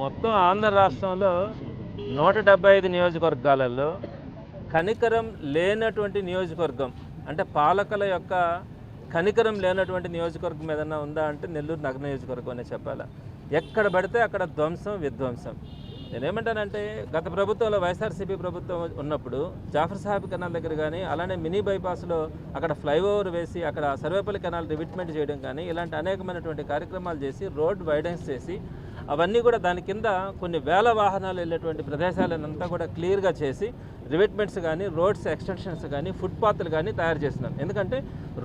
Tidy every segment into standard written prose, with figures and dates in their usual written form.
మొత్తం ఆంధ్ర రాష్ట్రంలో 175 నియోజకవర్గాలలో కనికరం లేనటువంటి నియోజకవర్గం అంటే పాలకుల యొక్క కనికరం లేనటువంటి నియోజకవర్గం ఏదైనా ఉందా అంటే నెల్లూరు నగర నియోజకవర్గం అనే చెప్పాలి. ఎక్కడ పడితే అక్కడ ధ్వంసం విధ్వంసం. నేనేమంటానంటే గత ప్రభుత్వంలో వైఎస్ఆర్సీపీ ప్రభుత్వం ఉన్నప్పుడు జాఫర్ సాహెబ్ కెనాల్ దగ్గర కానీ అలానే మినీ బైపాస్లో అక్కడ ఫ్లైఓవర్ వేసి అక్కడ సర్వేపల్లి కెనాల్ రివిట్మెంట్ చేయడం కానీ ఇలాంటి అనేకమైనటువంటి కార్యక్రమాలు చేసి రోడ్ వైడెన్స్ చేసి అవన్నీ కూడా దాని కింద కొన్ని వేల వాహనాలు వెళ్ళేటువంటి ప్రదేశాలనంతా కూడా క్లియర్గా చేసి రివిట్మెంట్స్ కానీ రోడ్స్ ఎక్స్టెన్షన్స్ కానీ ఫుట్పాత్లు కానీ తయారు చేస్తున్నాం. ఎందుకంటే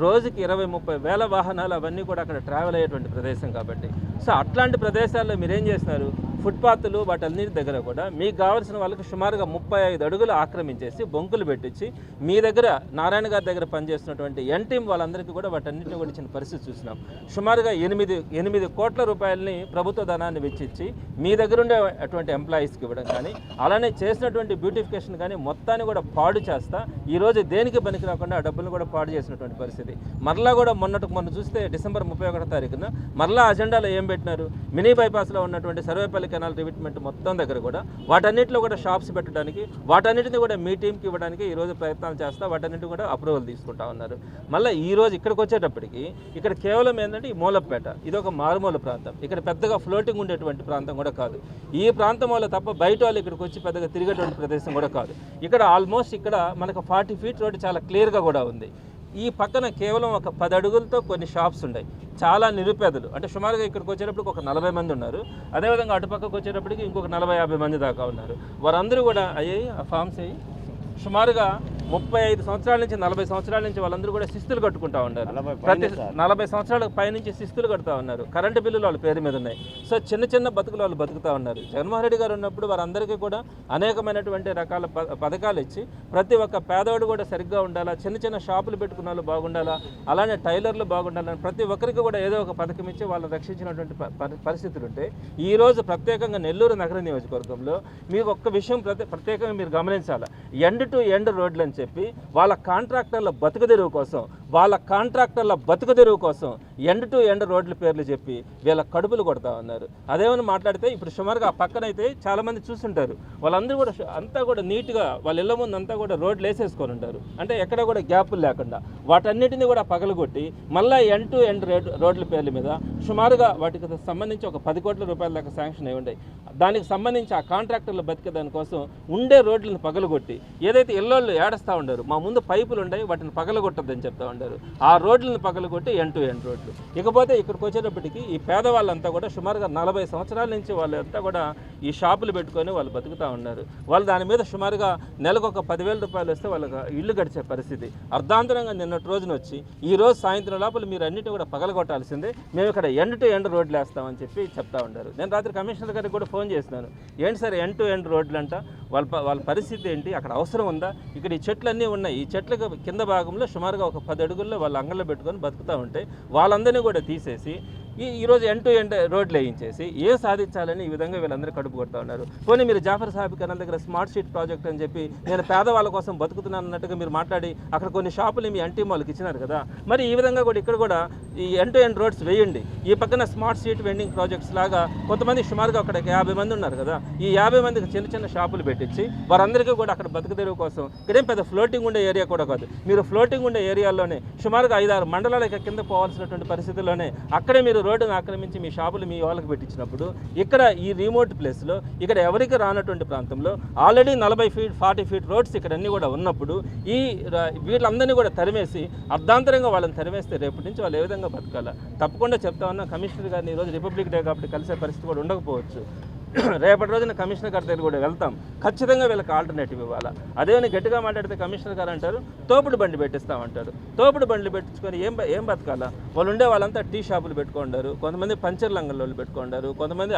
రోజుకి 20-30 వేల వాహనాలు అవన్నీ కూడా అక్కడ ట్రావెల్ అయ్యేటువంటి ప్రదేశం కాబట్టి. సో అట్లాంటి ప్రదేశాల్లో మీరేం చేస్తున్నారు, ఫుట్పాత్లు వాటన్నిటి దగ్గర కూడా మీకు కావాల్సిన వాళ్ళకి సుమారుగా 35 అడుగులు ఆక్రమించేసి బొంకులు పెట్టించి మీ దగ్గర నారాయణ గారి దగ్గర పనిచేస్తున్నటువంటి టీం వాళ్ళందరికీ కూడా వాటన్నిటిని కూడా ఇచ్చిన పరిస్థితి చూసినాం. సుమారుగా 8 కోట్ల రూపాయలని ప్రభుత్వ ధనాన్ని వెచ్చించి మీ దగ్గర ఉండే అటువంటి ఎంప్లాయీస్కి ఇవ్వడం కానీ అలానే చేసినటువంటి బ్యూటిఫికేషన్ కానీ మొత్తాన్ని కూడా పాడు చేస్తా ఈరోజు దేనికి పనికి రాకుండా ఆ డబ్బులను కూడా పాడు చేసినటువంటి పరిస్థితి. మరలా కూడా మొన్న చూస్తే డిసెంబర్ 31వ తారీఖున మరలా అజెండాలో ఏం పెట్టినారు, మినీ బైపాస్లో ఉన్నటువంటి సర్వేపల్లి కెనాల్ రివిట్మెంట్ మొత్తం దగ్గర కూడా వాటన్నిటిలో కూడా షాప్స్ పెట్టడానికి వాటన్నిటిని కూడా మీ టీంకి ఇవ్వడానికి ఈరోజు ప్రయత్నాలు చేస్తా వాటన్నిటిని కూడా అప్రూవల్ తీసుకుంటా ఉన్నారు. మళ్ళీ ఈరోజు ఇక్కడికి వచ్చేటప్పటికి ఇక్కడ కేవలం ఏంటంటే ఈ మూలపేట ఇది ఒక మారుమూల ప్రాంతం, ఇక్కడ పెద్దగా ఫ్లోటింగ్ ఉండేటువంటి ప్రాంతం కూడా కాదు. ఈ ప్రాంతం వల్ల తప్ప బయట వాళ్ళు ఇక్కడికి వచ్చి పెద్దగా తిరిగేటువంటి ప్రదేశం కూడా కాదు. ఇక్కడ ఆల్మోస్ట్ ఇక్కడ మనకు 40 ఫీట్ రోడ్డు చాలా క్లియర్గా కూడా ఉంది. ఈ పక్కన కేవలం ఒక 10 అడుగులతో కొన్ని షాప్స్ ఉన్నాయి. చాలా నిరుపేదలు అంటే సుమారుగా ఇక్కడికి వచ్చేటప్పటికి ఒక 40 మంది ఉన్నారు. అదేవిధంగా అటుపక్కకు వచ్చేటప్పటికి ఇంకొక 40-50 మంది దాకా ఉన్నారు. వారందరూ కూడా అయ్యాయి ఆ ఫామ్స్ అయ్యి సుమారుగా 35 సంవత్సరాల నుంచి 40 సంవత్సరాల నుంచి వాళ్ళందరూ కూడా శిస్తులు కట్టుకుంటా ఉన్నారు. ప్రతి 40 సంవత్సరాల పైనుంచి శిస్తులు కడుతూ ఉన్నారు. కరెంటు బిల్లులు వాళ్ళ పేరు మీద ఉన్నాయి. సో చిన్న బతుకులు వాళ్ళు బతుకుతూ ఉన్నారు. జగన్మోహన్ రెడ్డి గారు ఉన్నప్పుడు వారందరికీ కూడా అనేకమైనటువంటి రకాల పథకాలు ఇచ్చి ప్రతి ఒక్క పేదవాడు కూడా సరిగ్గా ఉండాలా, చిన్న షాపులు పెట్టుకున్న వాళ్ళు బాగుండాలా, అలానే టైలర్లు బాగుండాలని ప్రతి ఒక్కరికి కూడా ఏదో ఒక పథకం ఇచ్చి వాళ్ళని రక్షించినటువంటి పరిస్థితులు ఉంటే ఈరోజు ప్రత్యేకంగా నెల్లూరు నగర నియోజకవర్గంలో మీకు ఒక్క విషయం ప్రత్యేకంగా మీరు గమనించాలా. ఎండ్ టు ఎండ్ రోడ్లు అని చెప్పి వాళ్ళ కాంట్రాక్టర్ల బతుకుదెరువు కోసం ఎండ్ టు ఎండ్ రోడ్ల పేర్లు చెప్పి వీళ్ళ కడుపులు కొడతా ఉన్నారు. అదేమని మాట్లాడితే ఇప్పుడు సుమారుగా ఆ పక్కనైతే చాలామంది చూస్తుంటారు, వాళ్ళందరూ కూడా అంతా కూడా నీట్గా వాళ్ళ ఇళ్ళ ముందు అంతా కూడా రోడ్లు వేసేసుకొని ఉంటారు. అంటే ఎక్కడ కూడా గ్యాపులు లేకుండా వాటన్నిటిని కూడా పగలగొట్టి మళ్ళీ ఎండ్ టు ఎండ్ రోడ్ల పేర్ల మీద సుమారుగా వాటికి సంబంధించి ఒక 10 కోట్ల రూపాయల దాకా శాంక్షన్ అయి ఉన్నాయి. దానికి సంబంధించి ఆ కాంట్రాక్టర్లు బతికే దానికోసం ఉండే రోడ్లను పగలగొట్టి ఏదైతే ఇళ్ళోళ్ళు ఏడుస్తూ ఉండరు, మా ముందు పైపులు ఉన్నాయి వాటిని పగలగొట్టద్దని చెప్తా ఉంటారు. ఆ రోడ్లను పగలగొట్టి ఎండ్ టు ఎండ్ రోడ్లు. ఇకపోతే ఇక్కడికి వచ్చేటప్పటికి ఈ పేదవాళ్ళంతా కూడా సుమారుగా 40 సంవత్సరాల నుంచి వాళ్ళంతా కూడా ఈ షాపులు పెట్టుకొని వాళ్ళు బతుకుతూ ఉన్నారు. వాళ్ళు దాని మీద సుమారుగా నెలకు ఒక 10,000 రూపాయలు వస్తే వాళ్ళకి ఇల్లు గడిచే పరిస్థితి. అర్ధాంతరంగా నిన్నటి రోజున వచ్చి ఈ రోజు సాయంత్రం లోపల మీరు అన్నిటి కూడా పగలగొట్టాల్సిందే, మేము ఇక్కడ ఎండ్ టు ఎండ్ రోడ్లు వేస్తామని చెప్పి చెప్తా ఉన్నారు. నేను రాత్రి కమిషనర్ గారికి కూడా ఫోన్ చేసినాను, ఏంటి సార్ ఎండ్ టు ఎండ్ రోడ్లు అంట, వాళ్ళ పరిస్థితి ఏంటి, అక్కడ అవసరం ఉందా, ఇక్కడ ఈ చెట్లు అన్నీ ఉన్నాయి, ఈ చెట్లకు కింద భాగంలో సుమారుగా ఒక 10 అడుగుల్లో వాళ్ళ అంగళ్ళు పెట్టుకొని బతుకుతూ ఉంటే వాళ్ళందరినీ కూడా తీసేసి ఈరోజు ఎండ్ టు ఎండ్ రోడ్లు వేయించేసి ఏం సాధించాలని ఈ విధంగా వీళ్ళందరూ కడుపు కొడతా ఉన్నారు. పోనీ మీరు జాఫర్ సాహెబ్ కెనాల్ దగ్గర స్మార్ట్ సిటీ ప్రాజెక్ట్ అని చెప్పి నేను పేదవాళ్ళ కోసం బతుకుతున్నాను అన్నట్టుగా మీరు మాట్లాడి అక్కడ కొన్ని షాపులు మీ టీం వాళ్ళకి ఇచ్చినారు కదా, మరి ఈ విధంగా కూడా ఇక్కడ కూడా ఈ ఎండ్ టు ఎండ్ రోడ్స్ వేయండి. ఈ పక్కన స్మార్ట్ స్ట్రీట్ వెండింగ్ ప్రాజెక్ట్స్ లాగా కొంతమంది సుమారుగా అక్కడ 50 మంది ఉన్నారు కదా, ఈ 50 మందికి చిన్న షాపులు పెట్టించి వారందరికీ కూడా అక్కడ బతుకుదెరువు కోసం ఇక్కడేం పెద్ద ఫ్లోటింగ్ ఉండే ఏరియా కూడా కాదు, మీరు ఫ్లోటింగ్ ఉండే ఏరియాలోనే సుమారుగా 5-6 మండలాలకి కింద పోవాల్సినటువంటి పరిస్థితుల్లోనే అక్కడే మీరు రోడ్డును ఆక్రమించి మీ షాపులు మీ వాళ్ళకి పెట్టించినప్పుడు ఇక్కడ ఈ రిమోట్ ప్లేస్లో ఇక్కడ ఎవరికి రానటువంటి ప్రాంతంలో ఆల్రెడీ 40 ఫీట్ రోడ్స్ ఇక్కడ అన్నీ కూడా ఉన్నప్పుడు ఈ వీళ్ళందరినీ కూడా తరిమేసి అర్ధాంతరంగా వాళ్ళని తరిమేస్తే రేపటి నుంచి వాళ్ళు ఏ విధంగా బతకాలా. తప్పకుండా చెప్తా ఉన్నా కమిషనర్ గారిని ఈరోజు రిపబ్లిక్ డే కాబట్టి కలిసే పరిస్థితి కూడా ఉండకపోవచ్చు. రేపటి రోజున కమిషనర్ గారి దగ్గర కూడా వెళ్తాం, ఖచ్చితంగా వీళ్ళకి ఆల్టర్నేటివ్ ఇవ్వాలా. అదేమని గట్టిగా మాట్లాడితే కమిషనర్ గారు అంటారు తోపుడు బండి పెట్టిస్తామంటారు. తోపుడు బండ్లు పెట్టించుకొని ఏం బతకాలా, వాళ్ళు ఉండే వాళ్ళంతా టీ షాపులు పెట్టుకుంటారు, కొంతమంది పంచర్ల అంగళ్ళు పెట్టుకుంటారు, కొంతమంది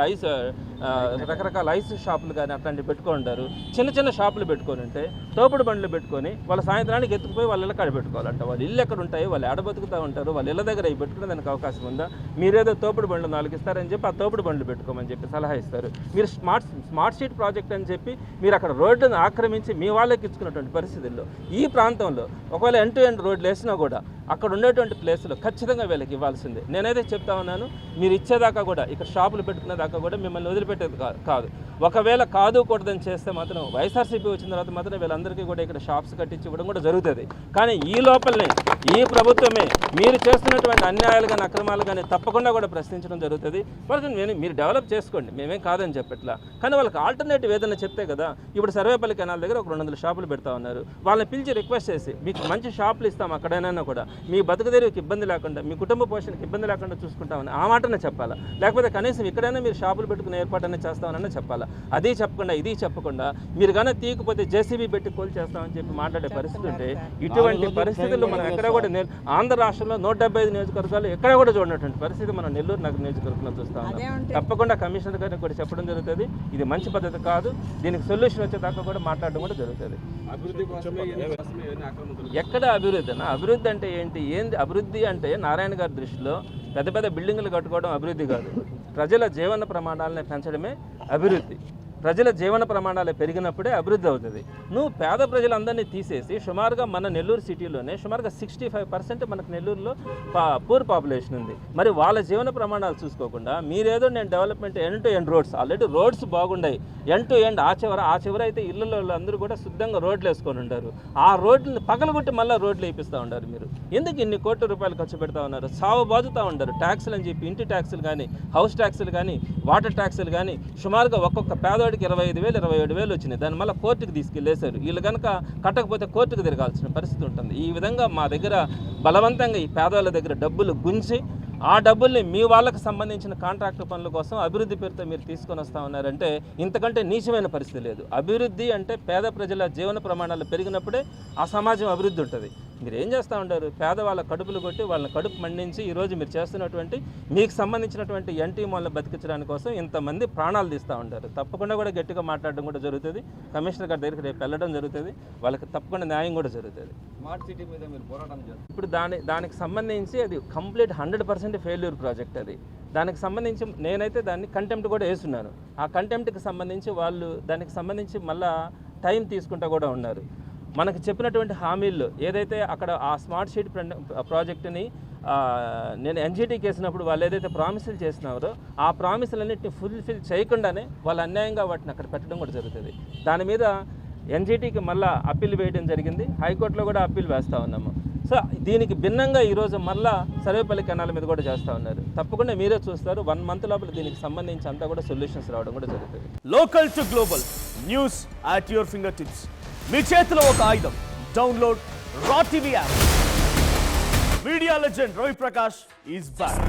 రకరకాల ఐస్ షాపులు కానీ అట్లాంటివి పెట్టుకుంటారు. చిన్న షాపులు పెట్టుకొని ఉంటే తోపుడు బండ్లు పెట్టుకొని వాళ్ళ సాయంత్రానికి ఎత్తుకుపోయి వాళ్ళ ఇళ్ళ కాడ పెట్టుకోవాలంట. వాళ్ళు ఇల్లు ఎక్కడ ఉంటాయి, వాళ్ళు ఎడ బతుకుతూ ఉంటారు, వాళ్ళ ఇళ్ళ దగ్గర ఇవి పెట్టుకునే దానికి అవకాశం ఉందా, మీరేదో తోపుడు బండ్లు 4 ఇస్తారని చెప్పి ఆ తోపుడు బండ్లు పెట్టుకోమని చెప్పి సలహా ఇస్తారు. మీరు స్మార్ట్ సిటీ ప్రాజెక్ట్ అని చెప్పి మీరు అక్కడ రోడ్డును ఆక్రమించి మీ వాళ్ళకి ఇచ్చుకున్నటువంటి పరిస్థితుల్లో ఈ ప్రాంతంలో ఒకవేళ ఎండ్ టు ఎండ్ రోడ్లు వేసినా కూడా అక్కడ ఉండేటువంటి ప్లేస్లో ఖచ్చితంగా వీళ్ళకి ఇవ్వాల్సిందే. నేనైతే చెప్తా ఉన్నాను, మీరు ఇచ్చేదాకా కూడా ఇక్కడ షాపులు పెట్టుకునేదాకా కూడా మిమ్మల్ని వదిలిపెట్టేది కాదు. ఒకవేళ కాదు కూడదని చేస్తే మాత్రం వైఎస్ఆర్సీపీ వచ్చిన తర్వాత మాత్రం వీళ్ళందరికీ కూడా ఇక్కడ షాప్స్ కట్టించి ఇవ్వడం కూడా జరుగుతుంది. కానీ ఈ లోపలనే ఈ ప్రభుత్వమే మీరు చేస్తున్నటువంటి అన్యాయాలు కానీ అక్రమాలు కానీ తప్పకుండా కూడా ప్రశ్నించడం జరుగుతుంది. వాళ్ళకి మీరు డెవలప్ చేసుకోండి, మేమేం కాదని చెప్పట్లా. కానీ వాళ్ళకి ఆల్టర్నేటివ్ ఏదైనా చెప్తే కదా. ఇప్పుడు సర్వేపల్లి కెనాల్ దగ్గర ఒక 200 షాపులు పెడతా ఉన్నారు. వాళ్ళని పిలిచి రిక్వెస్ట్ చేసి మీకు మంచి షాపులు ఇస్తాం, అక్కడైనా కూడా మీ బతుకుదేరికి ఇబ్బంది లేకుండా, మీ కుటుంబ పోషణకి ఇబ్బంది లేకుండా చూసుకుంటామని ఆ మాటనే చెప్పాలా. లేకపోతే కనీసం ఇక్కడైనా మీరు షాపులు పెట్టుకునే ఏర్పాటనే చేస్తామని చెప్పాలా. అది చెప్పకుండా ఇది చెప్పకుండా మీరు కానీ తీయకపోతే జేసీబీ పెట్టి కోల్ చేస్తామని చెప్పి మాట్లాడే పరిస్థితి ఉంటే, ఇటువంటి పరిస్థితుల్లో మనం ఎక్కడ కూడా ఆంధ్ర రాష్ట్రంలో 175 నియోజకవర్గాలు ఎక్కడ కూడా చూడనటువంటి పరిస్థితి మనం నెల్లూరు నగర నియోజకవర్గంలో చూస్తా ఉన్నాం. తప్పకుండా కమిషనర్ గారికి కూడా చెప్పడం జరుగుతుంది, ఇది మంచి పద్ధతి కాదు, దీనికి సొల్యూషన్ వచ్చేదాకా కూడా మాట్లాడడం కూడా జరుగుతుంది. ఎక్కడ అభివృద్ధి అంటే ఏంది అభివృద్ధి అంటే నారాయణ గారి దృష్టిలో పెద్ద పెద్ద బిల్డింగులు కట్టుకోవడం అభివృద్ధి కాదు. ప్రజల జీవన ప్రమాణాలను పెంచడమే అభివృద్ధి. ప్రజల జీవన ప్రమాణాలు పెరిగినప్పుడే అభివృద్ధి అవుతుంది. నువ్వు పేద ప్రజలందరినీ తీసేసి సుమారుగా మన నెల్లూరు సిటీలోనే సుమారుగా 65% మనకు నెల్లూరులో పూర్ పాపులేషన్ ఉంది. మరి వాళ్ళ జీవన ప్రమాణాలు చూసుకోకుండా మీరేదో నేను development end to end roads, already roads బాగున్నాయి, ఎండ్ టు ఎండ్ ఆ చివర అయితే ఇళ్ళలో అందరూ కూడా శుద్ధంగా రోడ్లు వేసుకొని ఉంటారు. ఆ రోడ్లను పగలగొట్టి మళ్ళీ రోడ్లు వేయిస్తూ ఉంటారు. మీరు ఎందుకు ఇన్ని కోట్ల రూపాయలు ఖర్చు పెడతా ఉన్నారు? సాగు బాదుతూ ఉంటారు. ట్యాక్సులు అని చెప్పి ఇంటి ట్యాక్సులు కానీ, హౌస్ ట్యాక్సులు కానీ, వాటర్ ట్యాక్సులు కానీ సుమారుగా ఒక్కొక్క పేదవాడికి 25,000 27,000 వచ్చినాయి. దాని మళ్ళీ కోర్టుకు తీసుకెళ్ళేశారు. వీళ్ళు కనుక కట్టకపోతే కోర్టుకు తిరగాల్సిన పరిస్థితి ఉంటుంది. ఈ విధంగా మా దగ్గర బలవంతంగా ఈ పేదవాళ్ళ దగ్గర డబ్బులు గుంచి ఆ డబ్బుల్ని మీ వాళ్ళకి సంబంధించిన కాంట్రాక్ట్ పనుల కోసం అభివృద్ధి పేరుతో మీరు తీసుకొని వస్తూ ఉన్నారంటే ఇంతకంటే నీచమైన పరిస్థితి లేదు. అభివృద్ధి అంటే పేద ప్రజల జీవన ప్రమాణాలు పెరిగినప్పుడే ఆ సమాజం అభివృద్ధి ఉంటుంది. మీరు ఏం చేస్తూ ఉంటారు? పేదవాళ్ళ కడుపులు కొట్టి వాళ్ళని కడుపు మండించి ఈరోజు మీరు చేస్తున్నటువంటి మీకు సంబంధించినటువంటి ఎన్టీ మాల్ని బతికించడానికి కోసం ఇంతమంది ప్రాణాలు తీస్తూ ఉంటారు. తప్పకుండా కూడా గట్టిగా మాట్లాడడం కూడా జరుగుతుంది. కమిషనర్ గారి దగ్గరికి రేపు వెళ్ళడం జరుగుతుంది. వాళ్ళకి తప్పకుండా న్యాయం కూడా జరుగుతుంది. స్మార్ట్ సిటీ మీద మీరు పోరాటం చేస్తారు. ఇప్పుడు దానికి సంబంధించి అది కంప్లీట్ 100% ఫెయిల్యూర్ ప్రాజెక్ట్. అది దానికి సంబంధించి నేనైతే దాన్ని కంటెంప్ట్ కూడా వేస్తున్నాను. ఆ కంటెంప్ట్కి సంబంధించి వాళ్ళు దానికి సంబంధించి మళ్ళా టైం తీసుకుంటూ కూడా ఉన్నారు. మనకు చెప్పినటువంటి హామీల్లో ఏదైతే అక్కడ ఆ స్మార్ట్ సిటీ ప్రాజెక్టుని నేను ఎన్జీటీకి వేసినప్పుడు వాళ్ళు ఏదైతే ప్రామిసులు చేసినారో ఆ ప్రామిసులన్నింటినీ ఫుల్ఫిల్ చేయకుండానే వాళ్ళు అన్యాయంగా వాటిని అక్కడ పెట్టడం కూడా జరుగుతుంది. దాని మీద ఎన్జీటీకి మళ్ళీ అప్పీల్ వేయడం జరిగింది. హైకోర్టులో కూడా అప్పీల్ వేస్తూ ఉన్నాము. సో దీనికి భిన్నంగా ఈరోజు మళ్ళా సర్వేపల్లి కెనాల మీద కూడా చేస్తూ ఉన్నారు. తప్పకుండా మీరే చూస్తారు. 1 మంత్ లోపల దీనికి సంబంధించి అంతా కూడా సొల్యూషన్స్ రావడం కూడా జరుగుతుంది. Local to global news at your finger tips. మీ చేతిలో ఒక ఆయుధం. డౌన్లోడ్ రా TV app. Media legend Ravi Prakash is back.